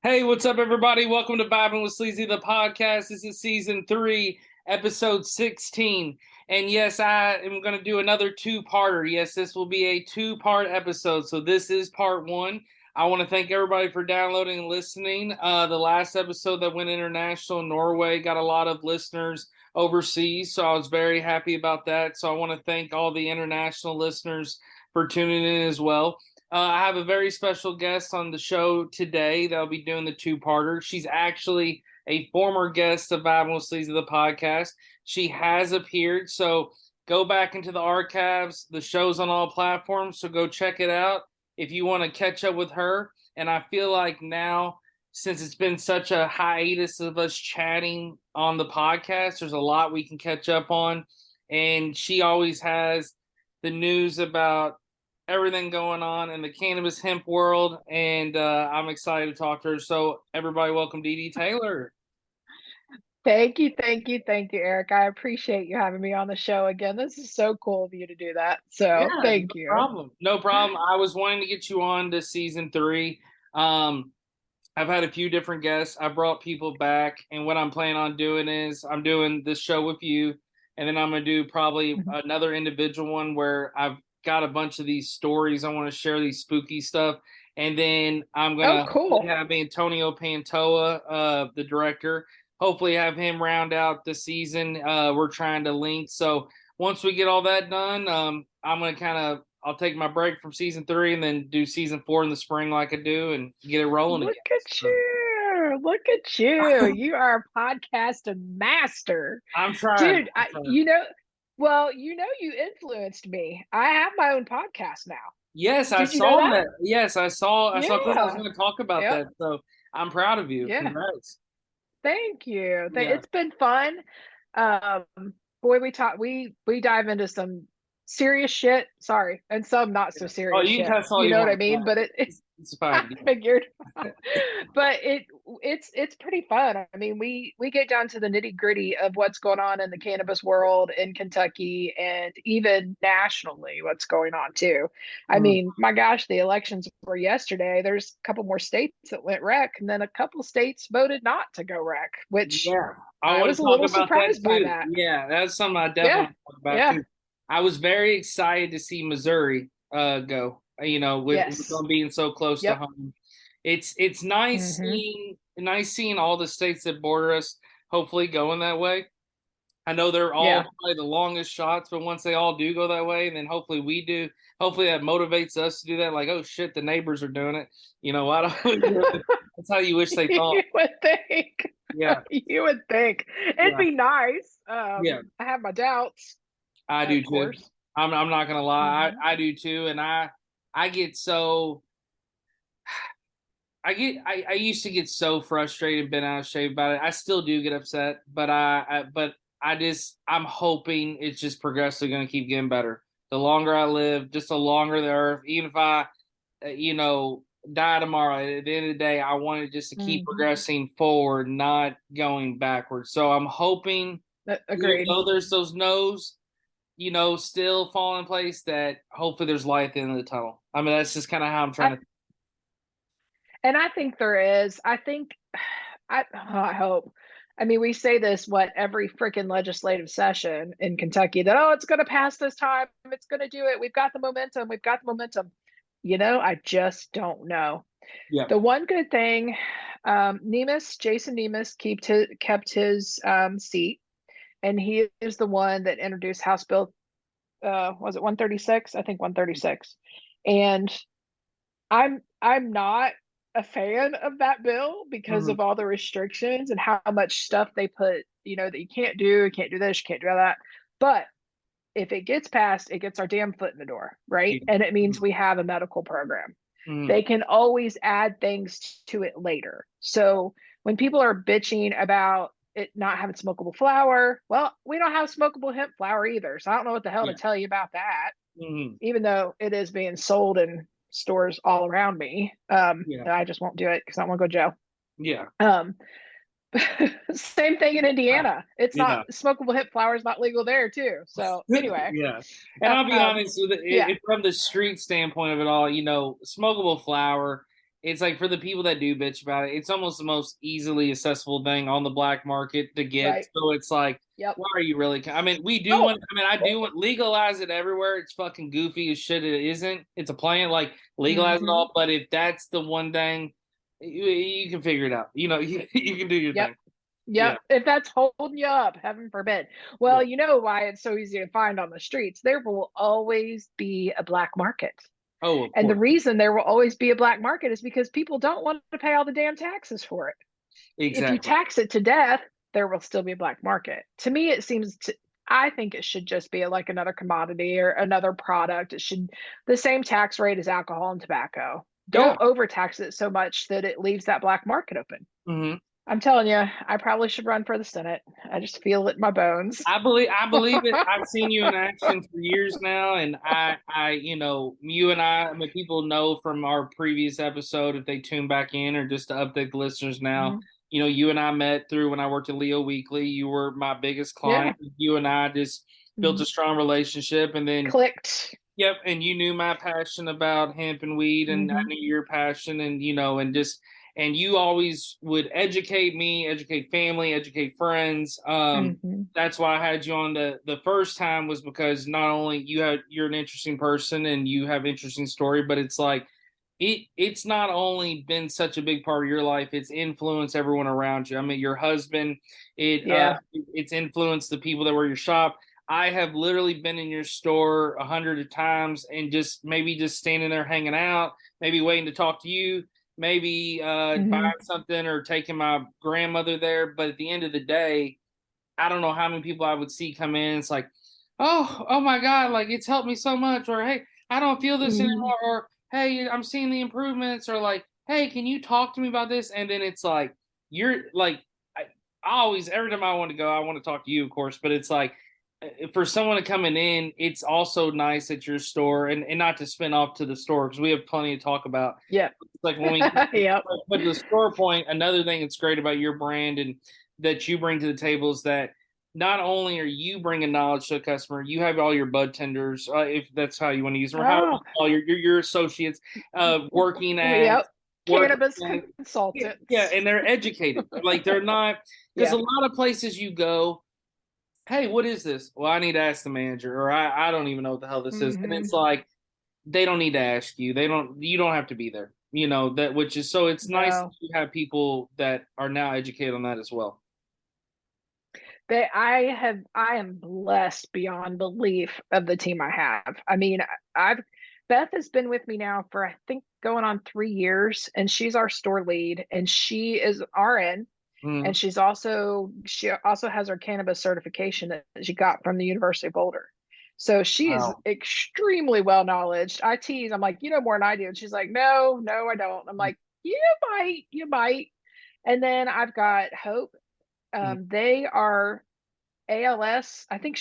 Hey, what's up, everybody? Welcome to Vibing with Sleezy, the podcast. This is season 3, episode 16. And yes, I am going to do another two-parter. Yes, this will be a two-part episode. So this is part 1. I want to thank everybody for downloading and listening. The last episode that went international in Norway got a lot of listeners overseas. So I was very happy about that. So I want to thank all the international listeners for tuning in as well. I have a very special guest on the show today that'll be doing the two-parter. She's actually a former guest of Vibing with Sleazy, the podcast. She has appeared, so go back into the archives. The show's on all platforms, so go check it out if you want to catch up with her. And I feel like now, since it's been such a hiatus of us chatting on the podcast, there's a lot we can catch up on. And she always has the news about everything going on in the cannabis hemp world, and I'm excited to talk to her. So everybody, welcome Dee Dee Taylor. Thank you, Eric. I appreciate you having me on the show again. This is so cool of you to do that. Yeah, So no thank you. problem. No problem. I was wanting to get you on to season 3. I've had a few different guests. I brought people back, and what I'm planning on doing is I'm doing this show with you, and then I'm going to do probably another individual one where I've got a bunch of these stories I want to share, these spooky stuff, and then I'm going Oh, to cool. have Antonio Pantoa, the director, hopefully have him round out the season. We're trying to link. So once we get all that done, I'm going to I'll take my break from season 3 and then do season 4 in the spring like I do and get it rolling again. Look at you. Look at you. You are a podcast master. I'm trying. Dude, you influenced me. I have my own podcast now. Yes, I Did you know saw that? that. Yes, I saw Chris. I was Yeah. going to talk about Yep. that. So I'm proud of you. Yeah. Congrats. Thank you. Yeah. It's been fun. Um, boy, we dive into some serious shit. Sorry, and some not so Oh, serious you can shit. cuss all You you know what I want. mean? But It's I fine. figured, but it's pretty fun. I mean, we get down to the nitty gritty of what's going on in the cannabis world in Kentucky and even nationally, what's going on too. I Mm, mean, my gosh, the elections were yesterday. There's a couple more states that went rec, and then a couple states voted not to go rec, which yeah. I I want was to a talk little about that surprised by too. that. Yeah, that's something I definitely Yeah, want to talk about yeah, because I was very excited to see Missouri go. With yes, them being so close to yep. home. It's nice Hmm. seeing all the states that border us hopefully going that way. I know they're all Yeah. probably the longest shots, but once they all do go that way, then hopefully we do. Hopefully that motivates us to do that. Like, oh shit, the neighbors are doing it. Why don't we do it? That's how you wish they thought. You would think. Yeah, You would think. It'd yeah, be nice. yeah. I have my doubts, I do of too. course. I'm not gonna lie, Hmm. I do too, and I get so I used to get so frustrated, bent out of shape about it. I still do get upset, but I'm hoping it's just progressively going to keep getting better. The longer I live, just the longer the earth. Even if I, die tomorrow, at the end of the day, I want it just to keep Hmm. progressing forward, not going backwards. So I'm hoping, even Agreed. though there's those no's, still fall in place, that hopefully there's light at the end of the tunnel. I mean, that's just kind of how I'm trying I, to. and I think there is. I think, I hope. I mean, we say this every freaking legislative session in Kentucky that, oh, it's going to pass this time. It's going to do it. We've got the momentum. We've got the momentum. I just don't know. Yeah. The one good thing, Jason Nemes, kept his seat, and he is the one that introduced House Bill. Was it 136? I think 136. And I'm not a fan of that bill because Mhm. of all the restrictions and how much stuff they put, that you can't do this, you can't do that. But if it gets passed, it gets our damn foot in the door, right? Yeah. And it means Mhm. we have a medical program. Mhm. They can always add things to it later. So when people are bitching about it not having smokable flower, well, we don't have smokable hemp flower either. So I don't know what the hell to Yeah. tell you about that, Mhm. even though it is being sold in stores all around me. Yeah. I just won't do it because I don't want to go to jail. Yeah. Um, Same thing in Right. Indiana. It's not Yeah. smokable hemp flower is not legal there too. So anyway, Yeah. And I'll be um, honest with it, yeah, from the street standpoint of it all, smokable flower. it's like for the people that do bitch about it, it's almost the most easily accessible thing on the black market to get. Right. So it's like, Yep. why are you really? I mean, we do Oh, want. I mean, I do want legalize it everywhere. It's fucking goofy as shit. It isn't. It's a plan. Like legalize it all. But if that's the one thing, you can figure it out. You know, you can do your yep. thing. Yeah. Yep. If that's holding you up, heaven forbid. Yeah. Well, you know why it's so easy to find on the streets. There will always be a black market. Oh, of And the course. reason there will always be a black market is because people don't want to pay all the damn taxes for it. If you Exactly. tax it to death, there will still be a black market. To me, I think it should just be like another commodity or another product. It should the same tax rate as alcohol and tobacco. Yeah. Don't overtax it so much that it leaves that black market open. Hmm. I'm telling you, I probably should run for the Senate. I just feel it in my bones. I believe it. I've seen you in action for years now, and you know, you and I mean, people know from our previous episode if they tune back in, or just to update the listeners now. Mhm. You know, you and I met through when I worked at Leo Weekly. You were my biggest Yeah. client. You and I just built a Mhm. strong relationship, and then Clicked. yep, and you knew my passion about hemp and weed, and I Hmm. knew your passion, and you know, and you always would educate me, educate family, educate friends. Hmm. That's why I had you on the first time, was because not only you're an interesting person and you have interesting story, but it's like it's not only been such a big part of your life, it's influenced everyone around you. I mean, your husband, Yeah. it's influenced the people that were your shop. I have literally been in your store 100 of times, and just maybe just standing there hanging out, maybe waiting to talk to you, maybe buying Hmm. something or taking my grandmother there. But at the end of the day, I don't know how many people I would see come in. It's like, oh my God, like it's helped me so much, or hey, I don't feel this Hmm. anymore, or hey, I'm seeing the improvements, or like, hey, can you talk to me about this? And then it's like, you're like, I always, every time I want to go, I want to talk to you, of course, but it's like, for someone coming in, it's also nice at your store, and not to spin off to the store because we have plenty to talk about. Yeah. It's like when we, Yep. but the store point, another thing that's great about your brand and that you bring to the table is that not only are you bringing knowledge to a customer, you have all your bud tenders, if that's how you want to use them, or how Oh, all your associates working as yep. working Cannabis as, yeah, consultants. and they're educated. Like they're not, because Yeah. a lot of places you go, hey, what is this? Well, I need to ask the manager, or I don't even know what the hell this is. And Hmm. it's like they don't need to ask you. You don't have to be there. You know, that which is so it's nice that No. you have people that are now educated on that as well. I am blessed beyond belief of the team I have. I mean, I've Beth has been with me now for I think going on 3 years, and she's our store lead, and she is RN, Mm, and she also has her cannabis certification that she got from the University of Boulder. So she is wow. extremely well knowledge. I tease, I'm like, you know more than I do. And she's like, no, no, I don't. I'm like, you might. And then I've got Hope. Mm, They are ALS. I think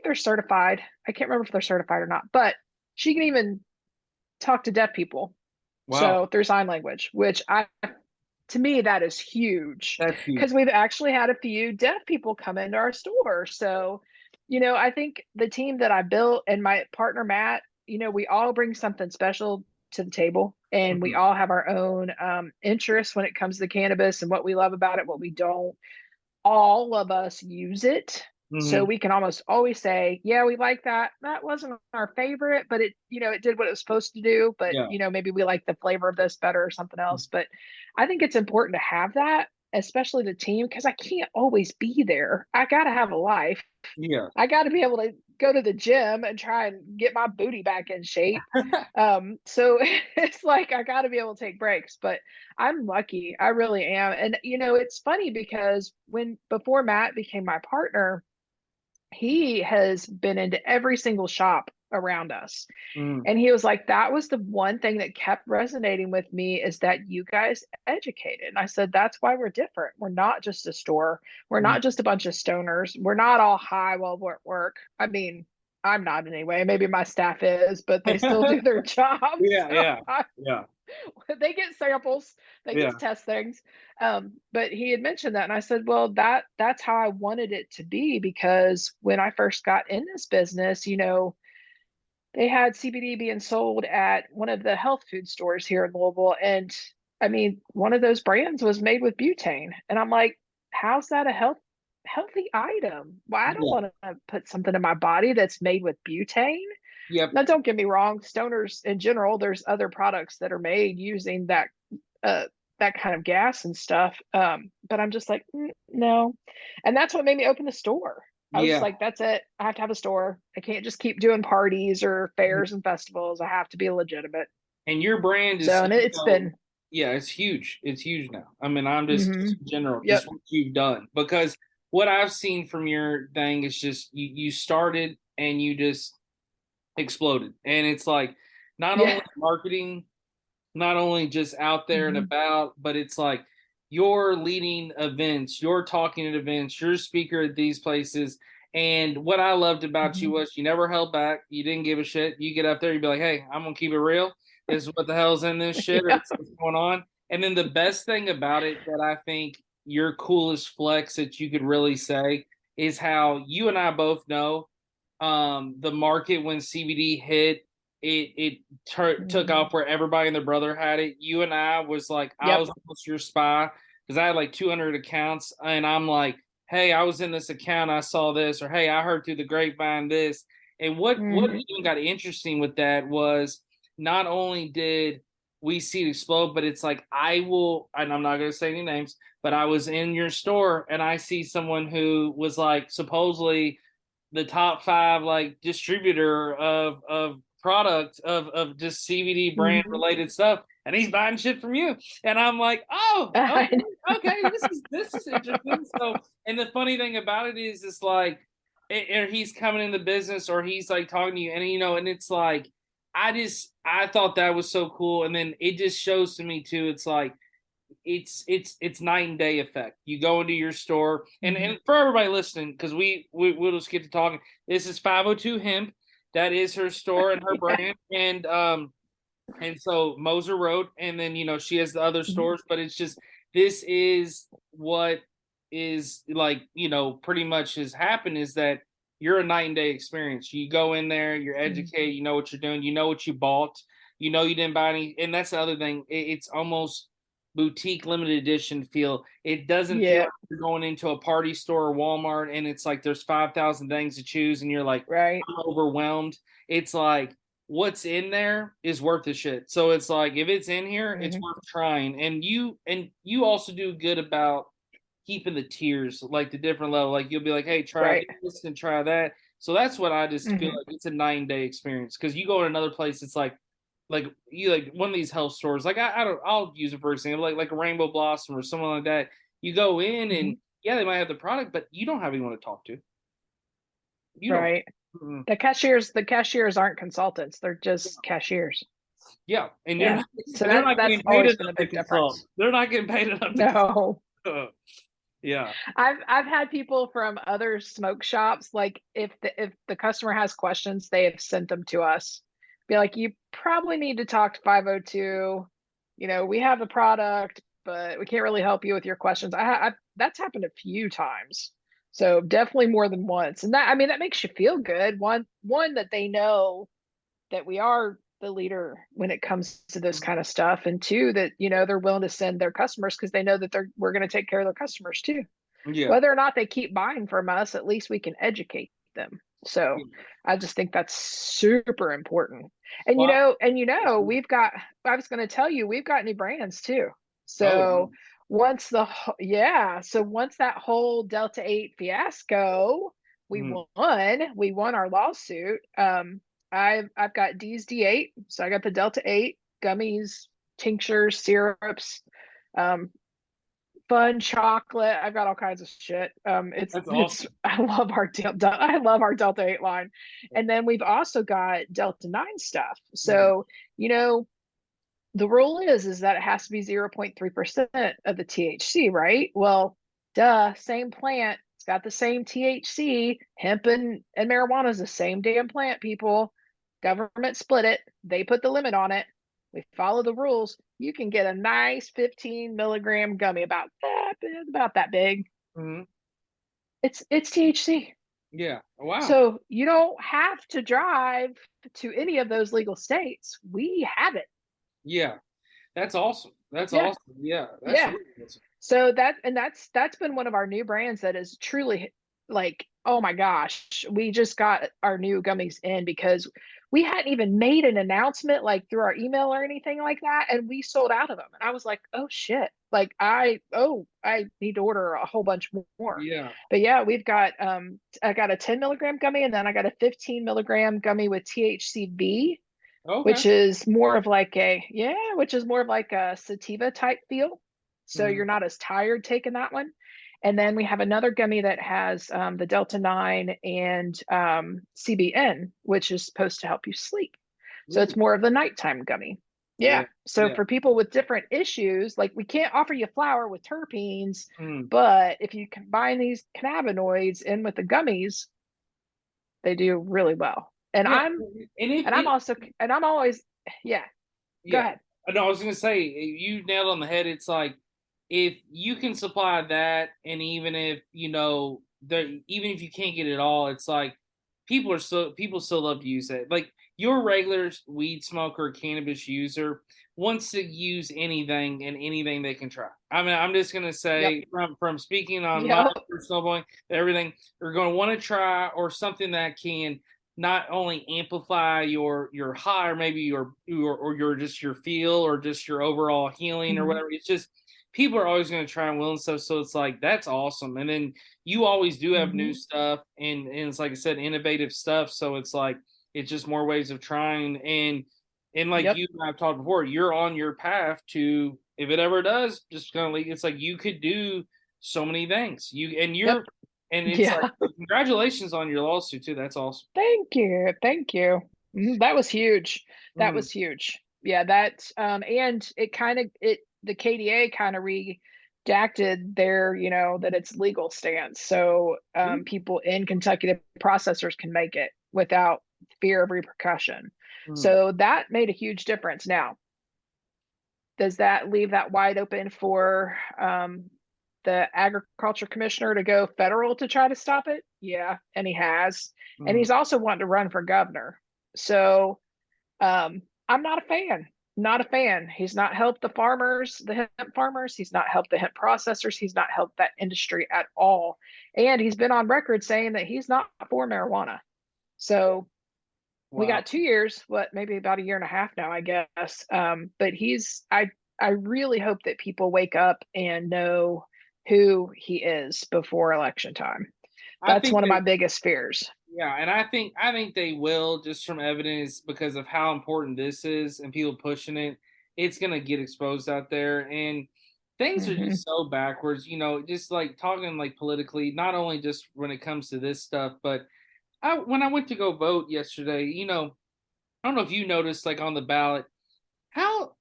they're certified. I can't remember if they're certified or not, but she can even talk to deaf people. wow. So through sign language, which to me, that is huge That's huge. because we've actually had a few deaf people come into our store. So, I think the team that I built and my partner, Matt, we all bring something special to the table, and we Mhm, all have our own interests when it comes to cannabis and what we love about it, what we don't. All of us use it. So mhm, we can almost always say, yeah, we like that. That wasn't our favorite, but it did what it was supposed to do. But, yeah. maybe we like the flavor of this better or something else. But I think it's important to have that, especially the team, because I can't always be there. I got to have a life. Yeah. I got to be able to go to the gym and try and get my booty back in shape. So it's like I got to be able to take breaks, but I'm lucky. I really am. And it's funny because before Matt became my partner, he has been into every single shop around us. Mm, And he was like, that was the one thing that kept resonating with me is that you guys educated. And I said, that's why we're different. We're not just a store. We're mm. not just a bunch of stoners. We're not all high while we're at work. I mean, I'm not anyway. Maybe my staff is, but they still do their job. Yeah, So yeah, yeah, they get samples, they get yeah. to test things. But he had mentioned that, and I said, well, that's how I wanted it to be because when I first got in this business, they had CBD being sold at one of the health food stores here in Louisville. And I mean, one of those brands was made with butane. And I'm like, how's that a healthy item? Well, I don't Yeah. want to put something in my body that's made with butane. Yep. Now, don't get me wrong, stoners in general, there's other products that are made using uh that kind of gas and stuff. But I'm just like, no. And that's what made me open the store. I was Yeah. like, that's it. I have to have a store. I can't just keep doing parties or fairs and festivals. I have to be legitimate. And your brand is, So, and it's been, yeah, it's huge. It's huge now. I mean, I'm just mm-hmm. in general, Yep. just what you've done. Because what I've seen from your thing is just you started and you just exploded. And it's like not Yeah. only marketing, not only just out there and Mm-hmm. about, but it's like you're leading events, you're talking at events, you're a speaker at these places. And what I loved about you Mm-hmm. was you never held back. You didn't give a shit. You get up there, you'd be like, hey, I'm gonna keep it real. This is what the hell's in this shit, or Yeah. this is what's going on. And then the best thing about it that I think your coolest flex that you could really say is how you and I both know the market when CBD hit, it took Mm-hmm. off where everybody and their brother had it. You and I was like, I Yep. was almost your spy because I had like 200 accounts, and I'm like, hey, I was in this account, I saw this, or hey, I heard through the grapevine this. And what Mm-hmm. even got interesting with that was not only did we see it explode, but it's like I will, and I'm not going to say any names, but I was in your store and I see someone who was like supposedly the top five like distributor of product of just CBD brand Mm-hmm. related stuff, and he's buying shit from you, and I'm like, oh, okay, this is interesting. So, and the funny thing about it is, it's like, or he's coming in the business, or he's like talking to you, and and it's like, I thought that was so cool, and then it just shows to me too. It's like it's night and day effect. You go into your store, Mm-hmm. and for everybody listening, because we'll just get to talking. This is 502 Hemp. That is her store and her Yeah. brand, and so Moser Road, and then she has the other Mm-hmm. stores, but it's just this is what is like pretty much has happened is that you're a night and day experience. You go in there, you're educated, you know what you're doing, you know what you bought, you didn't buy any, and that's the other thing. It's almost boutique limited edition feel. It doesn't feel Yeah. like you're going into a party store or Walmart and it's like there's 5,000 things to choose and you're like Right. I'm overwhelmed. It's like what's in there is worth the shit. So it's like if it's in here, it's Mm-hmm. worth trying. And you also do good about keeping the tiers, like the different level. Like you'll be like, hey, try Right. this and try that. So that's what I just feel Mm-hmm. like it's a 9 day experience. Because you go to another place, it's like you like one of these health stores, like I don't I'll use it for example, like a Rainbow Blossom or someone like that. You go in Mm-hmm. and yeah, they might have the product, but you don't have anyone to talk to. You don't. Right. Mm-mm. The cashiers aren't consultants. They're just cashiers. Yeah, and Yeah. So they're that not that's getting paid always been a enough to big consult. difference. They're not getting paid enough to No. consult. Yeah. I've had people from other smoke shops, like if the customer has questions, they have sent them to us. Be like, you probably need to talk to 502. We have the product, but we can't really help you with your questions. That's happened a few times. So definitely more than once. And that, I mean, that makes you feel good. One that they know that we are the leader when it comes to this kind of stuff, and two, that they're willing to send their customers because they know that we're going to take care of their customers too. Yeah. Whether or not they keep buying from us, at least we can educate them. So Yeah. I just think that's super important. And Well, we've got, I was going to tell you, we've got new brands too. oh, So once that whole Delta 8 fiasco, mm, we won our lawsuit. I've got D's D8. So I got the Delta 8 gummies, tinctures, syrups, um, fun chocolate. I've got all kinds of shit. It's that's it's awesome. I love our Delta 8 line. And then we've also got Delta 9 stuff. Mm, So, you know, the rule is that it has to be 0.3% of the THC, right? Well, duh, same plant. It's got the same THC. Hemp and marijuana is the same damn plant, people. Government split it. They put the limit on it. We follow the rules. You can get a nice 15 milligram gummy about that big. mm, It's THC. Yeah. Wow. So you don't have to drive to any of those legal states. We have it. Yeah. That's awesome. That's Yeah. awesome. Yeah. That's Yeah. really awesome. So that's been one of our new brands that is truly like, oh my gosh, we just got our new gummies in because we hadn't even made an announcement like through our email or anything like that, and we sold out of them. And I was like, oh shit, like I need to order a whole bunch more. Yeah. But yeah, we've got I got a 10 milligram gummy, and then I got a 15 milligram gummy with THCV, Okay. which is more of like a which is more of like a sativa type feel. So Mhm. you're not as tired taking that one. And then we have another gummy that has the Delta 9 and CBN, which is supposed to help you sleep. So it's Ooh. more of the nighttime gummy. Yeah. Yeah. So Yeah. for people with different issues, like we can't offer you flour with terpenes, Mm. but if you combine these cannabinoids in with the gummies, they do really well. And Yeah. I'm And if and I'm it, also and I'm always yeah, go yeah. ahead. No, I was gonna say you nailed on the head. It's like if you can supply that, and even if even if you can't get it all, it's like people still love to use it. Like your regular weed smoker, cannabis user wants to use anything and anything they can try. I mean, I'm just gonna Yep. say from speaking on my Yep. personal point, everything they're going to want to try or something that can not only amplify your high or maybe your just your feel or just your overall healing or Mhm. whatever. It's just people are always going to try and will and stuff. So it's like that's awesome. And then you always do have new Mhm. stuff and it's like I said, innovative stuff. So it's like it's just more ways of trying and like Yep. you and I've talked before, you're on your path to if it ever does, just kind of like it's like you could do so many things. Yep. And it's like Yeah. congratulations on your lawsuit too. That's awesome. Thank you. Thank you. That was huge. That Mm, was huge. Yeah, that and it kind of it the KDA kind of redacted their, that it's legal stance. So mm, people in Kentucky, the processors can make it without fear of repercussion. mm. So that made a huge difference. Now, does that leave that wide open for the agriculture commissioner to go federal to try to stop it? Yeah, and he has. And Mm. he's also wanting to run for governor. So I'm not a fan. Not a fan. He's not helped the farmers, the hemp farmers. He's not helped the hemp processors. He's not helped that industry at all. And he's been on record saying that he's not for marijuana. So we Wow. got 2 years, what, maybe about a year and a half now, I guess. But I really hope that people wake up and know who he is before election time. I That's think one of my they biggest fears. yeah, and I think they will just from evidence because of how important this is and people pushing it. It's gonna get exposed out there, and things are Hmm. just so backwards. Just like talking like politically, not only just when it comes to this stuff, but when I went to go vote yesterday, I don't know if you noticed like on the ballot how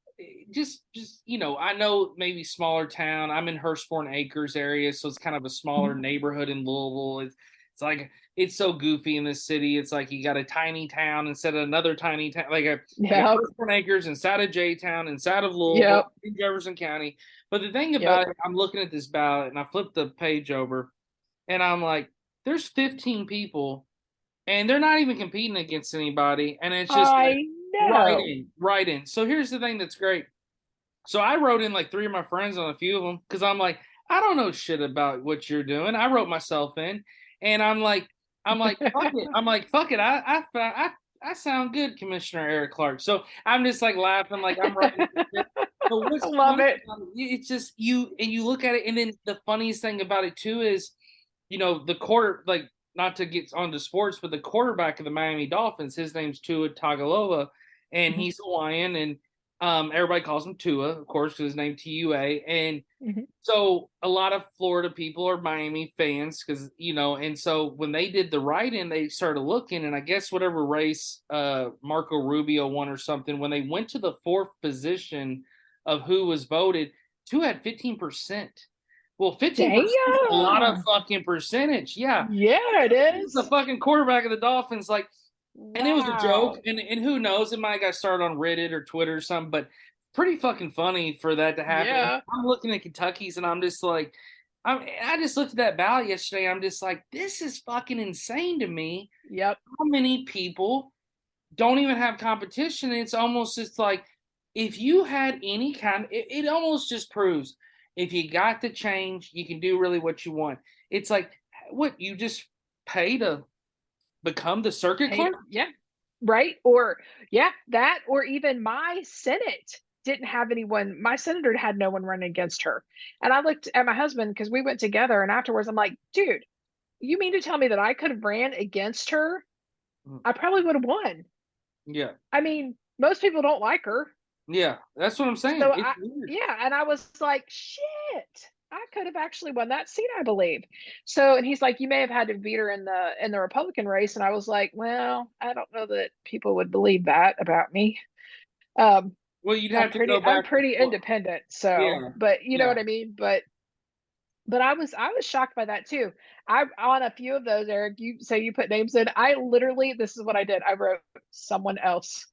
just I know maybe smaller town. I'm in Hurstbourne Acres area, so it's kind of a smaller neighborhood in Louisville. It's like it's so goofy in this city. It's like you got a tiny town instead of another tiny town. I got Yep. Hurstbourne Acres inside of J Town, inside of Louisville, Yep. in Jefferson County. But the thing Yep. about it, I'm looking at this ballot and I flip the page over and I'm like, there's 15 people and they're not even competing against anybody, and it's just like I know. right in. So here's the thing that's great. So I wrote in like three of my friends on a few of them because I'm like, I don't know shit about what you're doing. I wrote myself in, and I'm like, fuck it. I'm like, fuck it. I sound good, Commissioner Eric Clark. So I'm just like laughing, like I'm writing. But what's Love funny it. about it, it's just you look at it, and then the funniest thing about it too is, the quarter like not to get onto sports, but the quarterback of the Miami Dolphins, his name's Tua Tagovailoa, and Mhm. he's Hawaiian, and everybody calls him Tua, of course, because his name Tua, and Mhm. so a lot of Florida people are Miami fans because and so when they did the write-in, they started looking, and I guess whatever race Marco Rubio won or something, when they went to the fourth position of who was voted, Tua had 15%. Well, 15% is a lot of Damn. fucking percentage. Yeah. Yeah, it He's the is. fucking quarterback of the Dolphins. Like, and it was a joke. Wow. And who knows? It might have got started on Reddit or Twitter or something, but pretty fucking funny for that to happen. And Yeah. I'm looking at Kentucky's and I'm just like, I just looked at that ballot yesterday. I'm just like, this is fucking insane to me. Yep. How many people don't even have competition? And it's almost just like, if you had any kind, it almost just proves if you got the change, you can do really what you want. It's like, what, you just pay to become the circuit clerk? Yeah. Right. Or yeah, that, or even my Senate didn't have anyone, my senator had no one running against her. And I looked at my husband because we went together, and afterwards I'm like, dude, you mean to tell me that I could have ran against her? Mm. I probably would have won. Yeah. I mean, most people don't like her. Yeah. That's what I'm saying. So It's I, weird. yeah, and I was like, shit, I could have actually won that seat, I believe. So, and he's like, you may have had to beat her in the Republican race, and I was like, well, I don't know that people would believe that about me. Um, Well, you'd have to go I'm back and pretty forth. independent, so, Yeah. but you know Yeah. what I mean. But I was shocked by that too. I on a few of those, Eric. You say you put names in. I literally, this is what I did. I wrote someone else.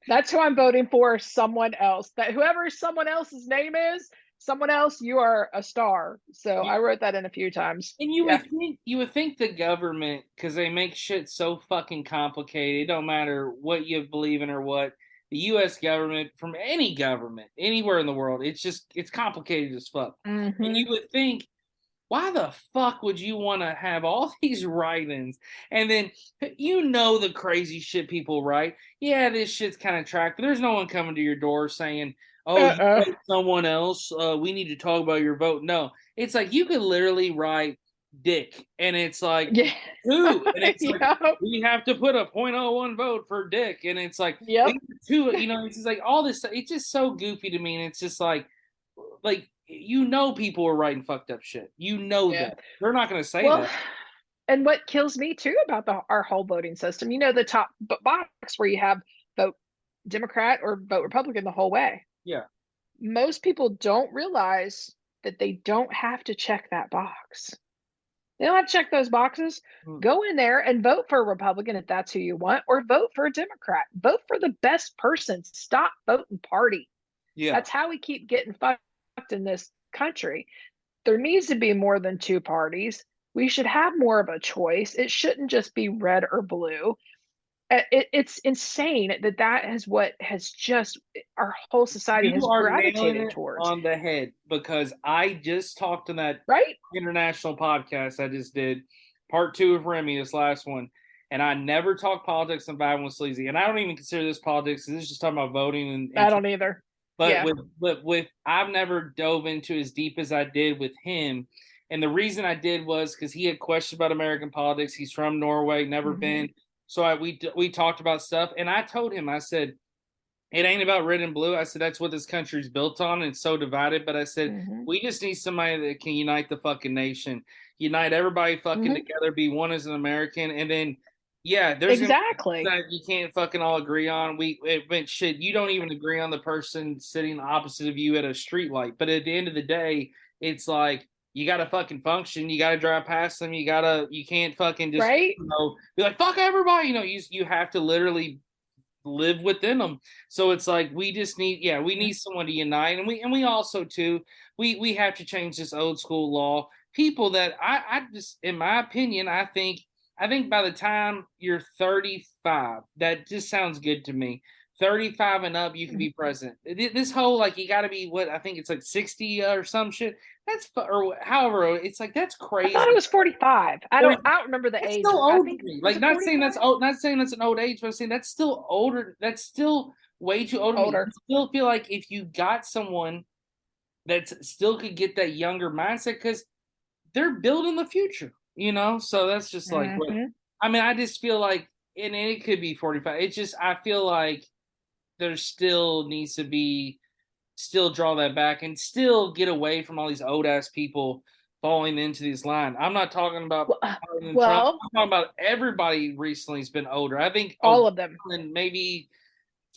That's who I'm voting for. Someone else. That whoever someone else's name is, someone else. You are a star. So I wrote that in a few times. And Yeah. you would think the government, because they make shit so fucking complicated. It don't matter what you believe in or what. The U.S. government, from any government, anywhere in the world, it's complicated as fuck. And Hmm. you would think, why the fuck would you want to have all these write-ins? And then the crazy shit people write. Yeah, this shit's kind of tracked, but there's no one coming to your door saying, "Oh, you Uh-uh. vote someone else. We need to talk about your vote." No, it's like you could literally write Dick, and it's like Yeah. two, and it's like Yep. we have to put a .01 vote for Dick, and it's like we Yep. have two. It's just like all this. It's just so goofy to me, and it's just like people are writing fucked up shit. Yeah. That they're not going to say Well, that. and what kills me too about our whole voting system, the top box where you have vote Democrat or vote Republican the whole way. Yeah. Most people don't realize that they don't have to check that box. They don't have to check those boxes. Mm. Go in there and vote for a Republican if that's who you want, or vote for a Democrat. Vote for the best person. Stop voting party. Yeah. That's how we keep getting fucked in this country. There needs to be more than two parties. We should have more of a choice. It shouldn't just be red or blue. It's insane that is what has just our whole society You has are nailing gravitated it towards, on the head because I just talked in that right? international podcast I just did, part 2 of Remy, this last one. And I never talk politics on Vibing with Sleazy. And I don't even consider this politics. This is just talking about voting I don't either. but Yeah. with I've never dove into as deep as I did with him. And the reason I did was because he had questions about American politics. He's from Norway, never Mm-hmm. been. So we talked about stuff, and I told him, I said, it ain't about red and blue. I said that's what this country's built on. It's so divided. But I said Mm-hmm. we just need somebody that can unite the fucking nation, unite everybody fucking Mm-hmm. together, be one as an American, and then yeah, there's gonna be Exactly. that you can't fucking all agree on. But shit, you don't even agree on the person sitting opposite of you at a street light. But at the end of the day, it's like you got to fucking function. You got to drive past them. You can't fucking just Right. be like fuck everybody. You have to literally live within them. So it's like we need someone to unite, and we also too we have to change this old school law. People that I just, in my opinion, I think by the time you're 35, that just sounds good to me. 35 and up, you can be president. This whole like you got to be what I think it's like 60 or some shit. Or however it's like that's I crazy. thought it was 45. I 40, don't remember the that's age. still I old to think, me. was Like it 45? not saying that's an old age, but I'm saying that's still older. That's still way too old to me. I Older. still feel like if you got someone that still could get that younger mindset, because they're building the future. So that's just like what Mm-hmm. I mean. I just feel like, and it could be 45. It's just I feel like there still needs to be still draw that back and still get away from all these old ass people falling into this line. I'm not talking about Well, Biden and Trump. well, I'm talking about everybody recently has been older. I think all of them. Obama and maybe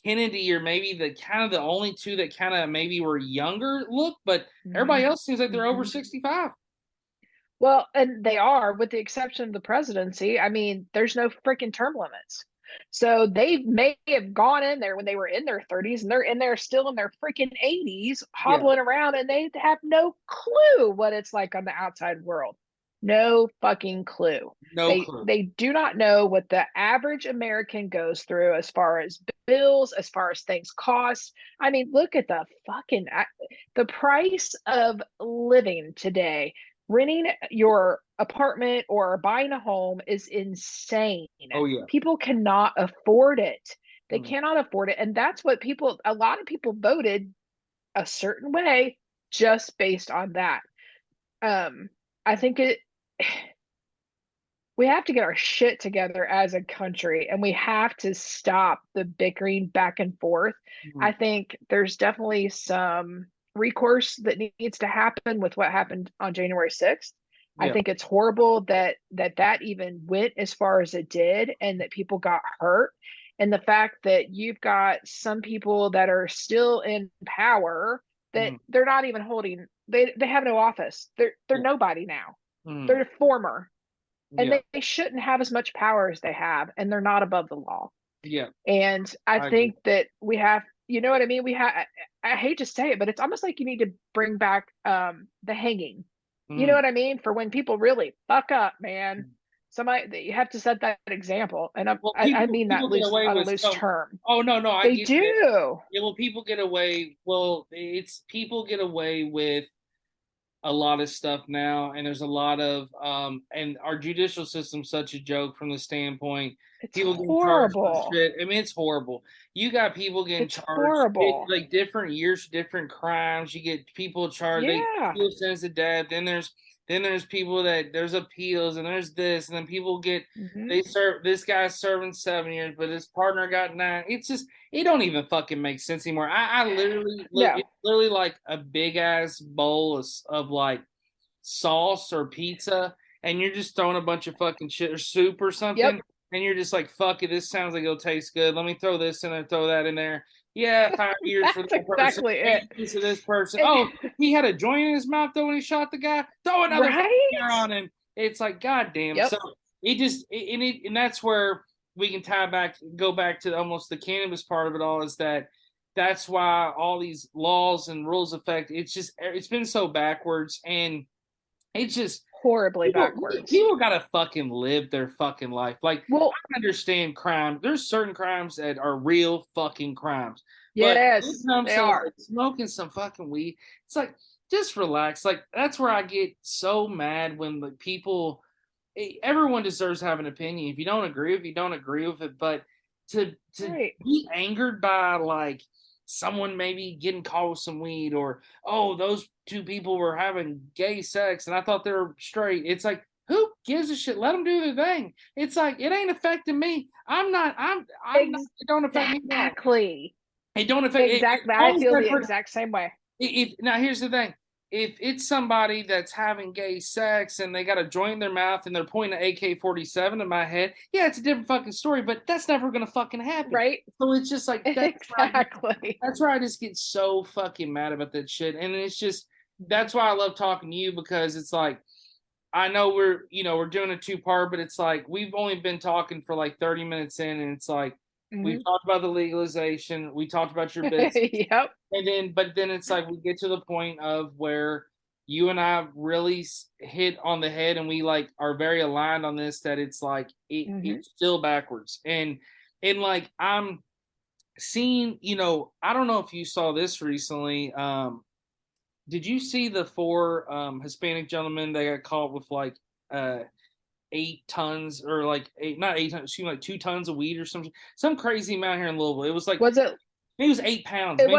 Kennedy or maybe the kind of the only two that kind of maybe were younger look, but everybody else seems like they're over Mm-hmm. 65. Well, and they are, with the exception of the presidency. I mean, there's no freaking term limits. So they may have gone in there when they were in their 30s and they're in there still in their freaking 80s, Yeah. hobbling around, and they have no clue what it's like on the outside world. No fucking clue. No clue. They do not know what the average American goes through as far as bills, as far as things cost. I mean, look at the price of living today. Renting your apartment or buying a home is insane. Oh yeah. People cannot afford it. They Mm. cannot afford it. And that's what a lot of people voted a certain way just based on that. I think we have to get our shit together as a country, and we have to stop the bickering back and forth. Mm. I think there's definitely some recourse that needs to happen with what happened on January 6th. I Yeah. think it's horrible that even went as far as it did and that people got hurt. And the fact that you've got some people that are still in power that Mm. they're not even holding, they have no office. They're Yeah. nobody now. Mm. They're former, and Yeah. they shouldn't have as much power as they have, and they're not above the law. Yeah. And I I agree. think that we have, you know what I mean? I hate to say it, but it's almost like you need to bring back the hanging. You know Mm. what I mean? For when people really fuck up, man. Somebody, you have to set that example. And Well, I mean that people get loose away on a with loose some. term. Oh no, no, I They get it. do. Yeah, well, people get away. Well, it's people get away with a lot of stuff now, and there's a lot of and our judicial system's such a joke from the standpoint It's people getting charged for horrible. shit. I mean, it's horrible. You got people getting It's charged horrible. like different years for different crimes. You get people charged, they Yeah. people sentenced to death. Then there's people that there's appeals, and there's this, and then people get Hmm. they serve this guy's serving 7 years, but his partner got 9. It's just it don't even fucking make sense anymore. I literally look, No. it's literally like a big ass bowl of like sauce or pizza, and you're just throwing a bunch of fucking shit or soup or Yep. something, and you're just like, fuck it, this sounds like it'll taste good. Let me throw this in and throw that in there. Yeah, 5 years for That's that person. exactly it. 8 years for this person. And, Oh, he had a joint in his mouth though when he shot the guy. Throw another year right? on him. It's like, goddamn. Yep. So and that's where we can go back to almost the cannabis part of it all. Is that's why all these laws and rules affect. It's been so backwards, and it's just Horribly people, backwards. people gotta fucking live their fucking life. Like, Well, I understand crime. There's certain crimes that are real fucking crimes. But when it yes, comes they to are. like smoking some fucking weed, it's like just relax. Like that's where I get so mad when the people everyone deserves to have an opinion. If you don't agree with it, you don't agree with it. But to Right. be angered by like someone maybe getting caught with some weed, or oh, those two people were having gay sex and I thought they were straight. It's like, who gives a shit? Let them do their thing. It's like it ain't affecting me. I'm not. It don't affect me at all. Exactly. It don't affect it. Exactly. As I long as feel that the person, exact same way. if now here's the thing, if it's somebody that's having gay sex and they got a joint in their mouth and they're pointing an AK-47 at my head, yeah, it's a different fucking story. But that's never gonna fucking happen. Right? So it's just like Exactly. that's where I just get so fucking mad about that shit. And it's just that's why I love talking to you, because it's like I know we're doing a two-part, but it's like we've only been talking for like 30 minutes in, and it's like we've Hmm. talked about the legalization, we talked about your business, Yep. and then it's like we get to the point of where you and I really hit on the head, and we like are very aligned on this, that it's like Hmm. it's still backwards. And like I'm seeing, I don't know if you saw this recently. Did you see the four Hispanic gentlemen that got caught with like 8 tons, or like not 8 tons, excuse me, like 2 tons of weed or something, some crazy amount here in Louisville? It was like Was it maybe it was 8 pounds, it maybe.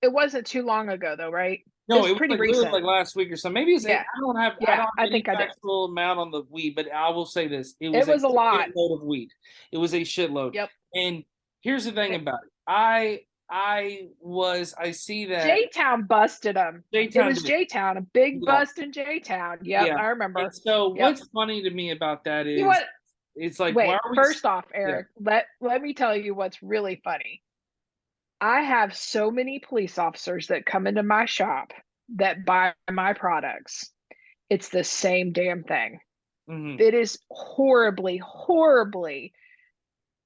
wasn't too long ago though, right? It No, was it was pretty like literally recent. like last week or something. Maybe it's 8. Yeah. I Yeah, don't I have any think I did. actual amount on the weed, but I will say this: it It was a was a lot. shitload of weed. It was a shitload. Yep. And here's the thing It, about it: I see that J-Town busted them. It J-Town was did. J-Town, a big Yeah, bust in J-Town. Yep, yeah. I And remember. so, Yep. what's funny to me about that You know is, what? it's like, why Wait, are we? first off, Yeah. Eric, let me tell you what's really funny. I have so many police officers that come into my shop that buy my products. It's the same damn thing. Hmm. It is horribly, horribly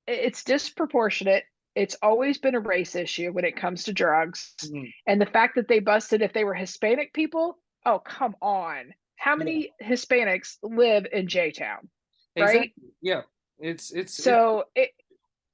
it's disproportionate. It's always been a race issue when it comes to drugs. Mhm. And the fact that they busted if they were Hispanic people, oh, come on. How Yeah, many Hispanics live in J-Town, right? exactly. Yeah, it's. So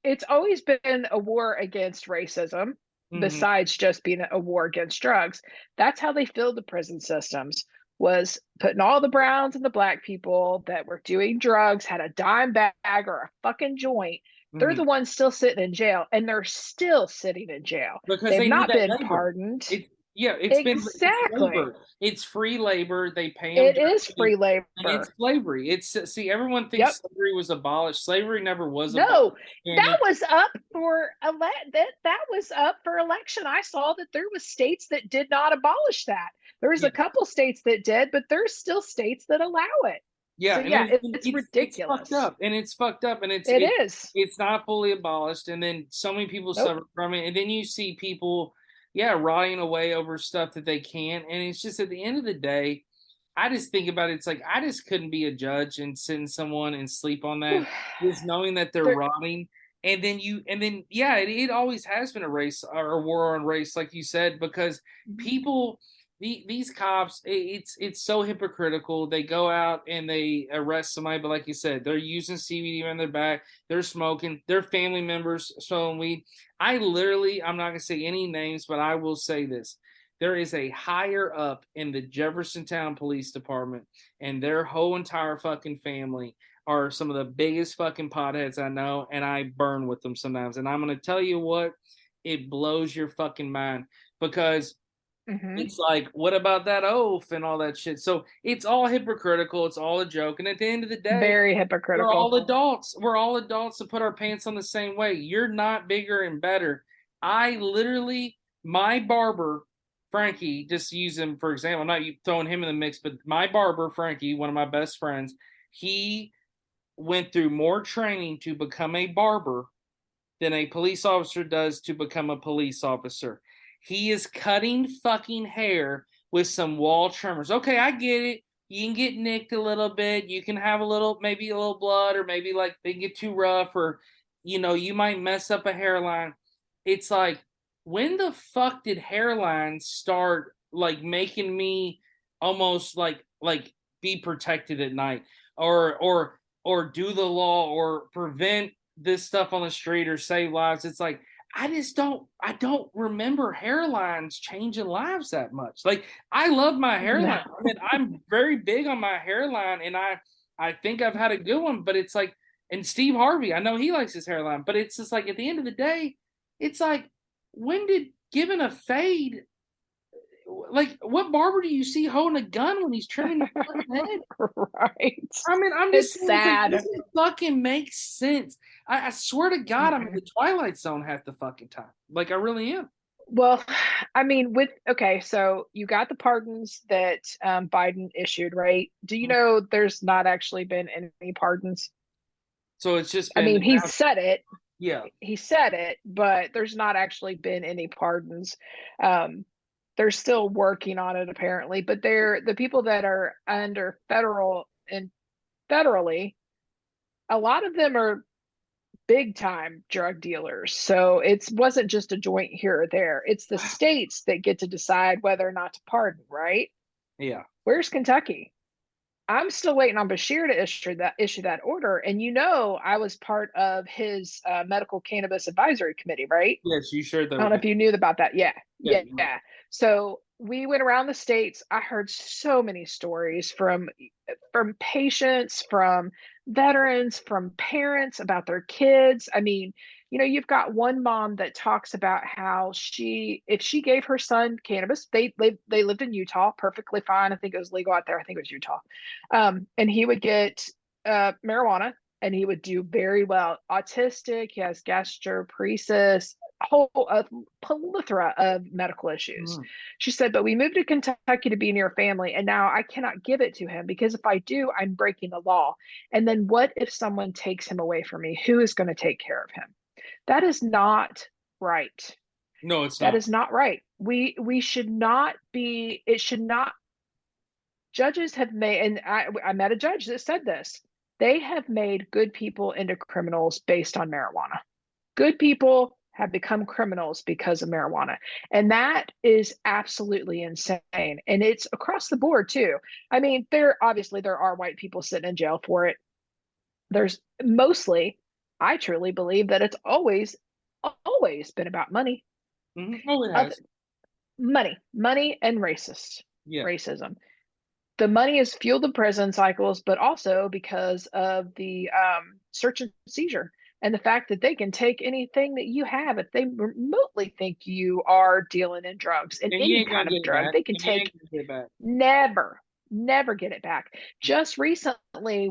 it's always been a war against racism, Mhm. besides just being a war against drugs. That's how they filled the prison systems, was putting all the browns and the black people that were doing drugs, had a dime bag or a fucking joint. They're Mhm. the ones still sitting in jail, and they're still sitting in jail. Because They've they need not that been labor. pardoned. It yeah, it's Exactly. labor. It's free labor. They pay them It is directly, free and it's labor. slavery. It's see, everyone thinks Yep. slavery was abolished. Slavery never was abolished, No, and that it was up for that was up for election. I saw that there was states that did not abolish that. There's yeah, a couple states that did, but there's still states that allow it. yeah, So and yeah, it's it's fucked ridiculous. up, and it's fucked up, and It is. it's not fully abolished, and then so many people Nope. suffer from it, and then you see people, yeah, rotting away over stuff that they can't, and it's just at the end of the day, I just think about it. It's like I just couldn't be a judge and send someone and sleep on that, just knowing that they're There, rotting, and then yeah, it always has been a race or a war on race, like you said, because people these cops, it's so hypocritical. They go out and they arrest somebody, but like you said, they're using CBD on their back, they're smoking, their family members smoking weed. I'm not gonna say any names, but I will say this. There is a higher up in the Jeffersontown Police Department, and their whole entire fucking family are some of the biggest fucking potheads I know, and I burn with them sometimes. And I'm gonna tell you what, it blows your fucking mind because mm-hmm. it's like, what about that oath and all that shit? So it's all hypocritical. It's all a joke. And at the end of the day, Very we're all hypocritical. adults. We're all adults to put our pants on the same way. You're not bigger and better. I literally, my barber, Frankie, just use him for example. I'm not throwing him in the mix, but my barber, Frankie, one of my best friends, he went through more training to become a barber than a police officer does to become a police officer. He is cutting fucking hair with some wall trimmers. Okay, I get it. You can get nicked a little bit. You can have a little, maybe a little blood, or maybe like they get too rough, or you might mess up a hairline. It's like, when the fuck did hairlines start like making me almost like be protected at night, or do the law, or prevent this stuff on the street, or save lives? It's like I don't remember hairlines changing lives that much. Like, I love my No. hairline. I mean, I'm very big on my hairline, and I think I've had a good one, but it's like, and Steve Harvey, I know he likes his hairline, but it's just like at the end of the day, it's like, when did giving a fade, like, what barber do you see holding a gun when he's trimming your fucking head? Right. I mean, I'm just It's saying, it's like, this sad. fucking makes sense. I swear to God, I'm in the Twilight Zone half the fucking time. Like, I really am. Well, I mean, okay, so you got the pardons that Biden issued, right? Do you know there's not actually been any pardons? So it's just I been mean, he announced. said it, Yeah. but there's not actually been any pardons. Um, they're still working on it apparently, but they're the people that are under federally, a lot of them are big time drug dealers. So it wasn't just a joint here or there. It's the states that get to decide whether or not to pardon, right? Yeah. Where's Kentucky? I'm still waiting on Bashir to issue that order. And I was part of his medical cannabis advisory committee, right? Yes, you shared that I don't with know me. if you knew about that. Yeah. Yeah. Yeah. Yeah. So we went around the states. I heard so many stories from patients, from veterans, from parents about their kids. I mean, you've got one mom that talks about how if she gave her son cannabis, they lived in Utah, perfectly fine. I think it was legal out there. I think it was Utah. And he would get marijuana, and he would do very well. Autistic, he has gastroparesis, a plethora of medical issues. Mhm. She said, but we moved to Kentucky to be near family, and now I cannot give it to him because if I do, I'm breaking the law. And then what if someone takes him away from me? Who is going to take care of him? That is not right. No, it's That not. is not right. We should not be, it should not, judges have made, and I met a judge that said this. They have made good people into criminals based on marijuana. Good people have become criminals because of marijuana. And that is absolutely insane. And it's across the board too. I mean, there are white people sitting in jail for it. There's mostly, I truly believe that it's always been about money. Mm-hmm. Oh, it has. Money and Yeah. racism. The money has fueled the prison cycles, but also because of the search and seizure and the fact that they can take anything that you have if they remotely think you are dealing in drugs and And you any ain't gonna kind of get it drug. back. They can And you ain't take gonna get it back. never get it back. Just recently,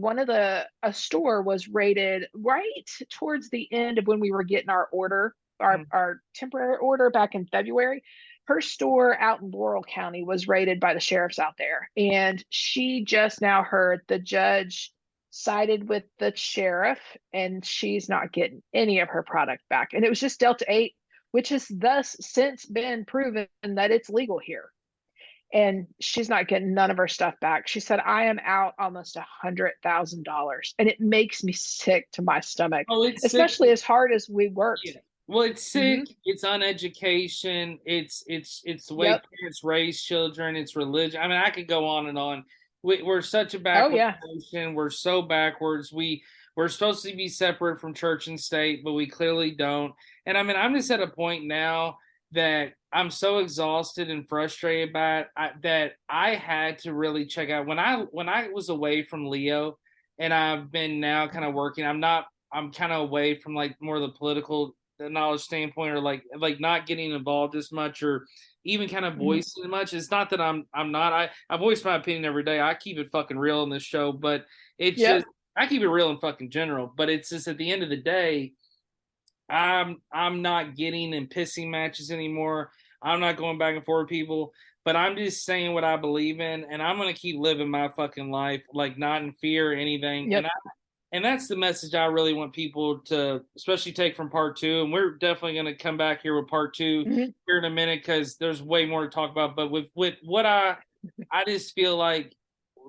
a store was raided right towards the end of when we were getting our order, our temporary order back in February. Her store out in Laurel County was raided by the sheriffs out there, and she just now heard the judge sided with the sheriff, and she's not getting any of her product back. And it was just Delta 8, which has thus since been proven that it's legal here, and she's not getting none of her stuff back. She said, I am out almost $100,000. And it makes me sick to my stomach, Oh, it's sick. especially as hard as we worked. Yeah. Well, it's sick. Mm-hmm. It's uneducation. It's the way Yep. parents raise children. It's religion. I mean, I could go on and on. We're such a Oh, backward yeah. nation. We're so backwards. We're supposed to be separate from church and state, but we clearly don't. And I mean, I'm just at a point now that I'm so exhausted and frustrated by it that I had to really check out when I was away from Leo, and I've been now kind of working. I'm kind of away from like more of the political knowledge standpoint, or like not getting involved as much, or even kind of Mm-hmm. voicing as much. It's not that I'm not. I voice my opinion every day. I keep it fucking real in this show, but it's Yep. just I keep it real in fucking general. But it's just at the end of the day, I'm not getting in pissing matches anymore. I'm not going back and forth with people, but I'm just saying what I believe in, and I'm gonna keep living my fucking life, like not in fear or anything. Yep. And that's the message I really want people to especially take from part two. And we're definitely going to come back here with part two Mm-hmm. here in a minute, because there's way more to talk about. But with what I just feel like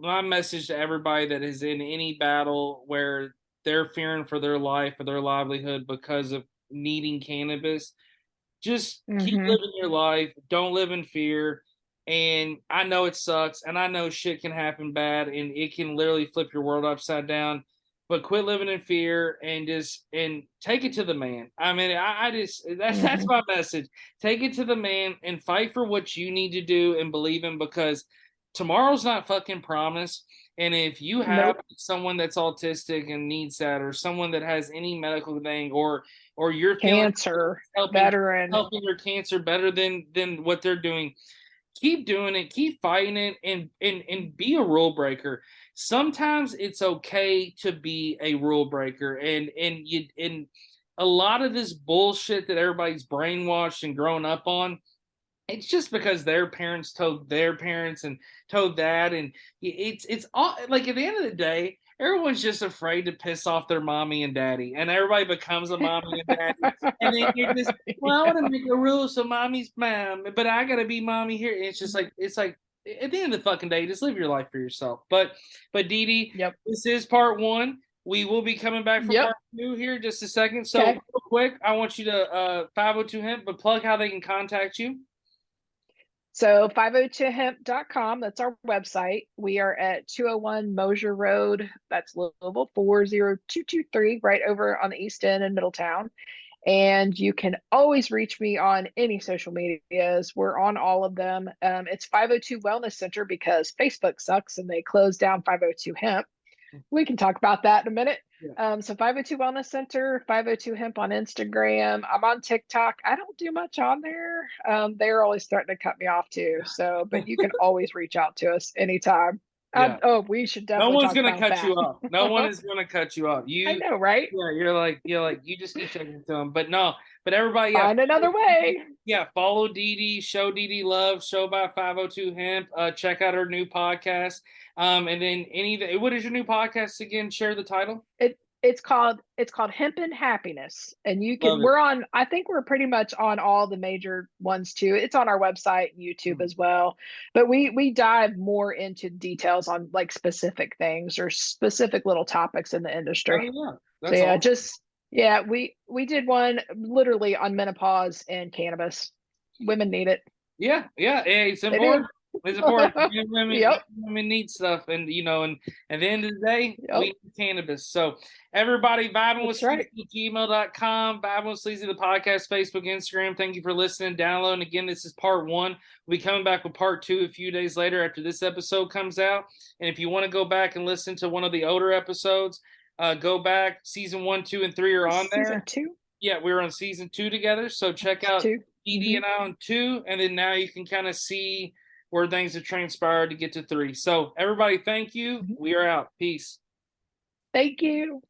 my message to everybody that is in any battle where they're fearing for their life or their livelihood because of needing cannabis, just keep Mm-hmm. living your life. Don't live in fear. And I know it sucks, and I know shit can happen bad, and it can literally flip your world upside down. But quit living in fear and just and take it to the man. I mean, I just that's Mm-hmm. my message. Take it to the man and fight for what you need to do and believe in, because tomorrow's not fucking promised. And if you have Nope. someone that's autistic and needs that, or someone that has any medical thing, or you're feeling Cancer, helping veteran. helping their cancer better than what they're doing, keep doing it, keep fighting it, and be a rule breaker. Sometimes it's okay to be a rule breaker, and a lot of this bullshit that everybody's brainwashed and grown up on, it's just because their parents told their parents and told that. And it's all like, at the end of the day, everyone's just afraid to piss off their mommy and daddy, and everybody becomes a mommy and daddy. And then you're just, well, I want to make a rule so mommy's mom, but I gotta be mommy here. And it's like at the end of the fucking day, just live your life for yourself. But Dee Dee, Yep. this is part one. We will be coming back for Yep. part two here in just a second. So Okay. real quick, I want you to 502 Hemp, but plug how they can contact you. So 502hemp.com, that's our website. We are at 201 Mosier Road. That's Louisville 40223, right over on the East End in Middletown. And you can always reach me on any social medias. We're on all of them. It's 502 Wellness Center because Facebook sucks and they closed down 502 Hemp. We can talk about that in a minute. Yeah. So 502 Wellness Center, 502 Hemp on Instagram. I'm on TikTok. I don't do much on there. They're always threatening to cut me off too. So, but you can always reach out to us anytime. Yeah. We should No definitely one's talk gonna about cut that. you off. No one is gonna cut you off. I know, right? Yeah, you're like you just keep checking to them. But no, but everybody, yeah, Find another way. yeah, follow Dee Dee, show Dee Dee love, show by 502 Hemp. Check out her new podcast. And then what is your new podcast again? Share the title. It's called Hemp and Happiness, and you Love can. it. We're on. I think we're pretty much on all the major ones too. It's on our website and YouTube as well. But we dive more into details on like specific things or specific little topics in the Oh industry. yeah, So that's yeah, awesome. just yeah, we did one literally on menopause and cannabis. Women need it. Yeah, yeah, it's They do. important. It's important. Men Yep. and women need stuff, and and at the end of the day, we Yep. need cannabis. So everybody, vibing with That's right. sleazy@gmail.com, vibing with sleazy the podcast, Facebook, Instagram. Thank you for listening, downloading. Again, this is part one. We'll be coming back with part two a few days later after this episode comes out. And if you want to go back and listen to one of the older episodes, go back. Season 1, 2, and 3 are on Season there. two. Yeah, we were on season 2 together. So check out Two. Dee Dee and I on 2, and then now you can kind of see where things have transpired to get to 3. So everybody, thank you. Mhm. We are out. Peace. Thank you.